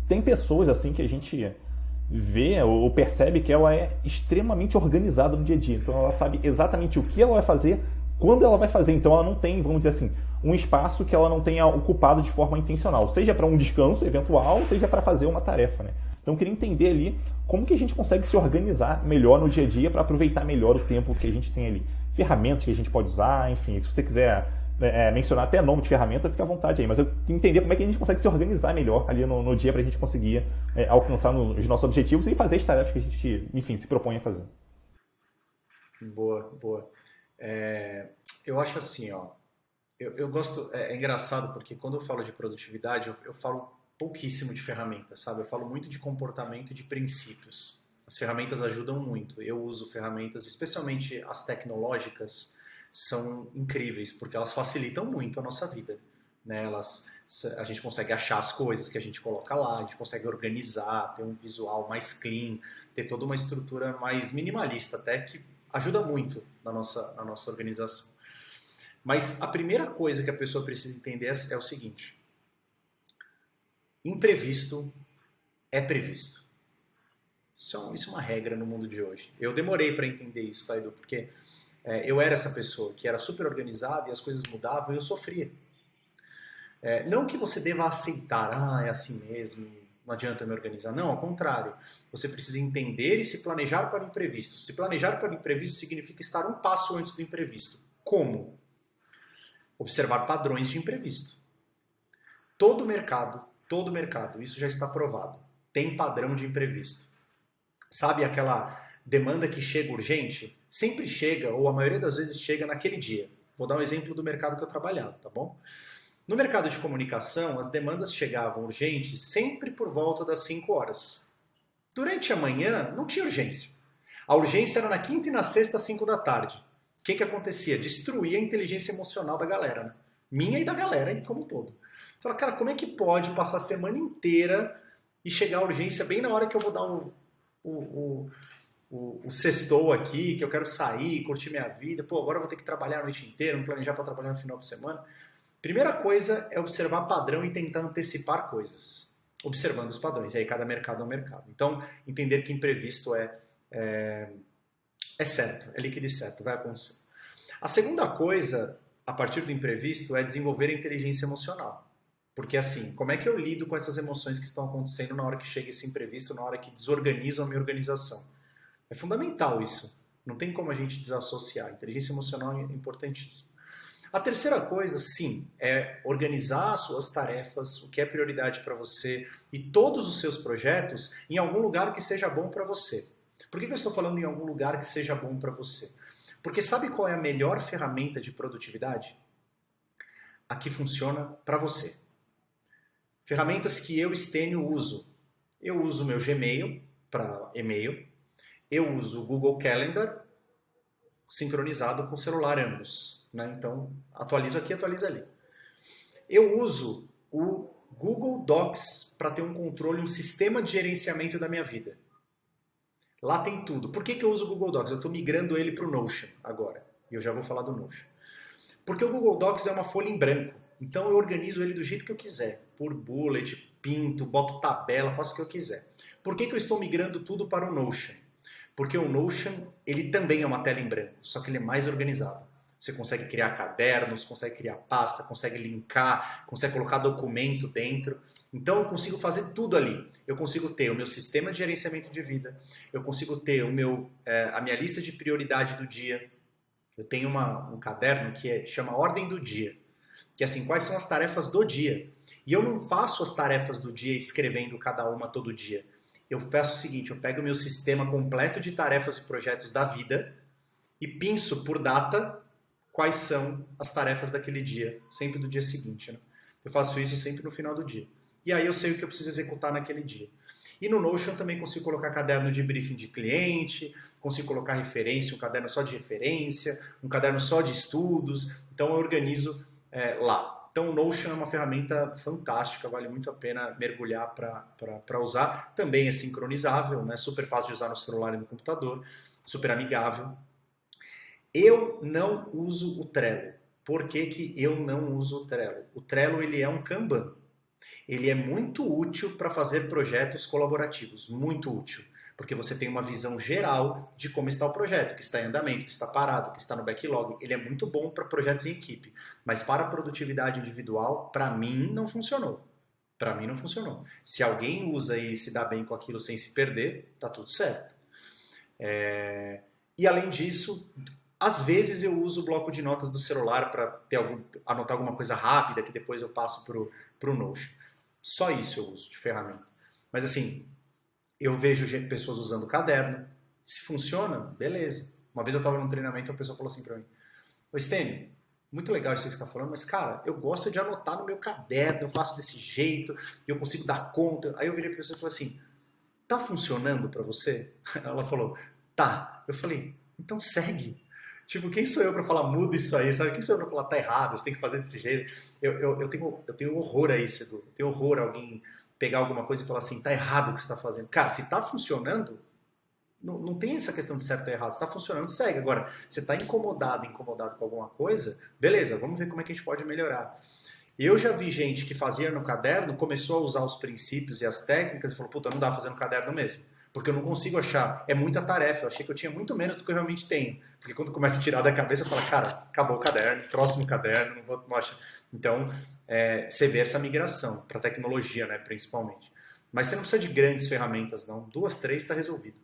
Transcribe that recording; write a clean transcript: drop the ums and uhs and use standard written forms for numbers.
tem pessoas assim que a gente vê ou percebe que ela é extremamente organizada no dia a dia. Então ela sabe exatamente o que ela vai fazer, quando ela vai fazer. Então ela não tem, vamos dizer assim, um espaço que ela não tenha ocupado de forma intencional, seja para um descanso eventual, seja para fazer uma tarefa, né? Então eu queria entender ali como que a gente consegue se organizar melhor no dia a dia para aproveitar melhor o tempo que a gente tem ali. Ferramentas que a gente pode usar, enfim, se você quiser mencionar até nome de ferramenta, fica à vontade aí. Mas eu queria entender como é que a gente consegue se organizar melhor ali no dia para a gente conseguir alcançar os nossos objetivos e fazer as tarefas que a gente, enfim, se propõe a fazer. Boa, boa. Eu acho assim, ó, eu gosto, é engraçado porque quando eu falo de produtividade, eu falo pouquíssimo de ferramentas, sabe? Eu falo muito de comportamento e de princípios. As ferramentas ajudam muito. Eu uso ferramentas, especialmente as tecnológicas, são incríveis porque elas facilitam muito a nossa vida, né? A gente consegue achar as coisas que a gente coloca lá, a gente consegue organizar, ter um visual mais clean, ter toda uma estrutura mais minimalista, até que ajuda muito na nossa organização. Mas a primeira coisa que a pessoa precisa entender é o seguinte: imprevisto é previsto. Isso é uma regra no mundo de hoje. Eu demorei para entender isso, tá, Edu? Porque eu era essa pessoa que era super organizada e as coisas mudavam e eu sofria. Não que você deva aceitar, é assim mesmo, não adianta me organizar. Não, ao contrário. Você precisa entender e se planejar para o imprevisto. Se planejar para o imprevisto significa estar um passo antes do imprevisto. Como? Observar padrões de imprevisto. Todo mercado, isso já está provado, tem padrão de imprevisto. Sabe aquela demanda que chega urgente? Sempre chega, ou a maioria das vezes chega naquele dia. Vou dar um exemplo do mercado que eu trabalhava, tá bom? No mercado de comunicação, as demandas chegavam urgentes sempre por volta das 5 horas. Durante a manhã, não tinha urgência. A urgência era na quinta e na sexta, às 5 da tarde. O que acontecia? Destruía a inteligência emocional da galera, né? Minha e da galera, como um todo. Fala, cara, como é que pode passar a semana inteira e chegar a urgência bem na hora que eu vou dar o sextou aqui, que eu quero sair, curtir minha vida, pô, agora eu vou ter que trabalhar a noite inteira, me planejar para trabalhar no final de semana. Primeira coisa é observar padrão e tentar antecipar coisas, observando os padrões, e aí cada mercado é um mercado. Então, entender que imprevisto é certo, é líquido e certo, vai acontecer. A segunda coisa, a partir do imprevisto, é desenvolver a inteligência emocional. Porque assim, como é que eu lido com essas emoções que estão acontecendo na hora que chega esse imprevisto, na hora que desorganizo a minha organização? É fundamental isso. Não tem como a gente desassociar. A inteligência emocional é importantíssima. A terceira coisa, sim, é organizar as suas tarefas, o que é prioridade para você e todos os seus projetos em algum lugar que seja bom para você. Por que eu estou falando em algum lugar que seja bom para você? Porque sabe qual é a melhor ferramenta de produtividade? A que funciona para você. Ferramentas que eu, Stênio, uso. Eu uso o meu Gmail para e-mail. Eu uso o Google Calendar sincronizado com o celular ambos. Né? Então, atualizo aqui, atualizo ali. Eu uso o Google Docs para ter um controle, um sistema de gerenciamento da minha vida. Lá tem tudo. Por que eu uso o Google Docs? Eu estou migrando ele para o Notion agora. E eu já vou falar do Notion. Porque o Google Docs é uma folha em branco. Então eu organizo ele do jeito que eu quiser. Por bullet, pinto, boto tabela, faço o que eu quiser. Por que eu estou migrando tudo para o Notion? Porque o Notion, ele também é uma tela em branco, só que ele é mais organizado. Você consegue criar cadernos, consegue criar pasta, consegue linkar, consegue colocar documento dentro. Então eu consigo fazer tudo ali. Eu consigo ter o meu sistema de gerenciamento de vida, eu consigo ter a minha lista de prioridade do dia. Eu tenho um caderno que chama Ordem do Dia. Que é assim, quais são as tarefas do dia? E eu não faço as tarefas do dia escrevendo cada uma todo dia. Eu peço o seguinte, eu pego o meu sistema completo de tarefas e projetos da vida e pinço por data quais são as tarefas daquele dia, sempre do dia seguinte. Né? Eu faço isso sempre no final do dia. E aí eu sei o que eu preciso executar naquele dia. E no Notion também consigo colocar caderno de briefing de cliente, consigo colocar referência, um caderno só de referência, um caderno só de estudos. Então eu organizo lá. Então o Notion é uma ferramenta fantástica, vale muito a pena mergulhar para usar. Também é sincronizável, né? Super fácil de usar no celular e no computador, super amigável. Eu não uso o Trello. Por que eu não uso o Trello? O Trello ele é um Kanban. Ele é muito útil para fazer projetos colaborativos, muito útil, porque você tem uma visão geral de como está o projeto, que está em andamento, que está parado, que está no backlog. Ele é muito bom para projetos em equipe, mas para a produtividade individual, para mim, não funcionou. Para mim não funcionou. Se alguém usa e se dá bem com aquilo sem se perder, tá tudo certo. E além disso, às vezes eu uso o bloco de notas do celular para anotar alguma coisa rápida que depois eu passo para o Notion. Só isso eu uso de ferramenta. Mas assim, eu vejo pessoas usando caderno. Se funciona, beleza. Uma vez eu estava num treinamento e uma pessoa falou assim para mim: ô Stênio, muito legal isso que você está falando, mas cara, eu gosto de anotar no meu caderno, eu faço desse jeito, eu consigo dar conta. Aí eu virei para a pessoa e falei assim: tá funcionando para você? Ela falou: tá. Eu falei: então segue. Tipo, quem sou eu para falar muda isso aí, sabe? Quem sou eu para falar tá errado, você tem que fazer desse jeito? Eu tenho horror a isso, Edu. Eu tenho horror a alguém pegar alguma coisa e falar assim, tá errado o que você está fazendo. Cara, se tá funcionando, não tem essa questão de certo ou errado. Se tá funcionando, segue. Agora, você tá incomodado com alguma coisa, beleza, vamos ver como é que a gente pode melhorar. Eu já vi gente que fazia no caderno, começou a usar os princípios e as técnicas e falou, puta, não dá pra fazer no caderno mesmo. Porque eu não consigo achar, é muita tarefa, eu achei que eu tinha muito menos do que eu realmente tenho. Porque quando começa a tirar da cabeça, fala, cara, acabou o caderno, próximo caderno, não achar. Então, você vê essa migração para tecnologia, né, principalmente. Mas você não precisa de grandes ferramentas, não. 2, 3 está resolvido.